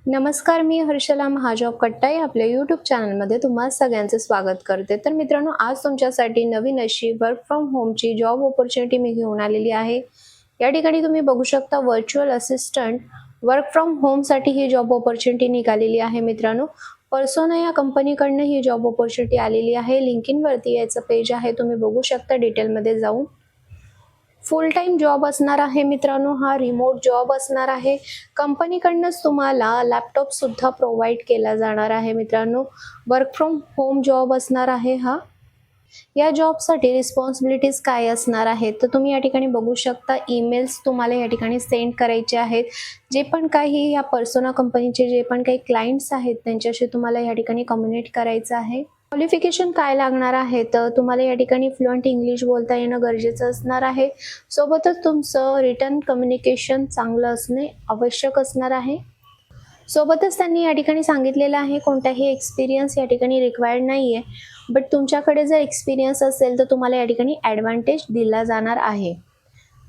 नमस्कार, मी हर्षला महाजॉब कट्टाई आपल्या यूट्यूब चॅनलमध्ये तुम्हा सगळ्यांचे स्वागत करते। तर मित्रांनो, आज तुमच्यासाठी नवीन अशी वर्क फ्रॉम होमची जॉब अपॉर्च्युनिटी मी घेऊन आलेली आहे। या ठिकाणी तुम्ही बघू शकता व्हर्च्युअल असिस्टंट वर्क फ्रॉम होमसाठी ही जॉब अपॉर्च्युनिटी निघालेली आहे। मित्रांनो, पर्सोना या कंपनीकडनं ही जॉब अपॉर्च्युनिटी आलेली आहे। लिंक्डइन वरती याचं पेज आहे, तुम्ही बघू शकता डिटेलमध्ये जाऊन। फुल टाइम जॉब असणार आहे मित्रांनो, हा रिमोट जॉब असणार आहे। कंपनीकडनंच तुम्हाला लॅपटॉप सुद्धा प्रोव्हाइड केला जाणार आहे मित्रांनो। वर्क फ्रॉम होम जॉब असणार आहे हा। या जॉबसाठी रिस्पॉन्सिबिलिटीज काय असणार आहेत तर तुम्ही या ठिकाणी बघू शकता, ईमेल्स तुम्हाला या ठिकाणी सेंड करायचे आहेत। जे पण काही या पर्सोना कंपनीचे जे पण काही क्लायंट्स आहेत त्यांच्याशी तुम्हाला या ठिकाणी कम्युनिकेट करायचं आहे। क्वालिफिकेशन काय लागणार आहे तर तुम्हाला या ठिकाणी फ्लुएंट इंग्लिश बोलता येणं गरजेचं असणार आहे। सोबतच तुमचं रिटन कम्युनिकेशन चांगलं असणे आवश्यक असणार आहे। सोबतच त्यांनी या ठिकाणी सांगितलेलं आहे कोणताही एक्सपिरियन्स या ठिकाणी रिक्वायर्ड नाहीये, बट तुमच्याकडे जर एक्सपिरियन्स असेल तर तुम्हाला या ठिकाणी ॲडव्हान्टेज दिला जाणार आहे।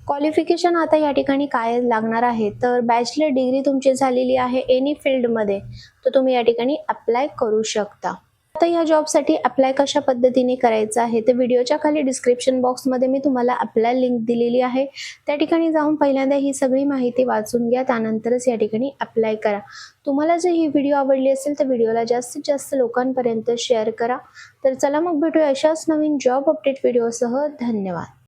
क्वालिफिकेशन आता या ठिकाणी काय लागणार आहे तर बॅचलर डिग्री तुमची झालेली आहे एनी फील्डमध्ये तर तुम्ही या ठिकाणी अप्लाय करू शकता। आता या जॉबसाठी अप्लाय कशा पद्धतीने करायचं आहे तर व्हिडिओच्या खाली डिस्क्रिप्शन बॉक्समध्ये मी तुम्हाला अप्लाय लिंक दिलेली आहे। त्या ठिकाणी जाऊन पहिल्यांदा ही सगळी माहिती वाचून घ्या, त्यानंतरच या ठिकाणी अप्लाय करा। तुम्हाला जर ही व्हिडिओ आवडली असेल तर व्हिडिओला जास्तीत जास्त लोकांपर्यंत शेअर करा। तर चला मग भेटूया अशाच नवीन जॉब अपडेट व्हिडिओसह। धन्यवाद।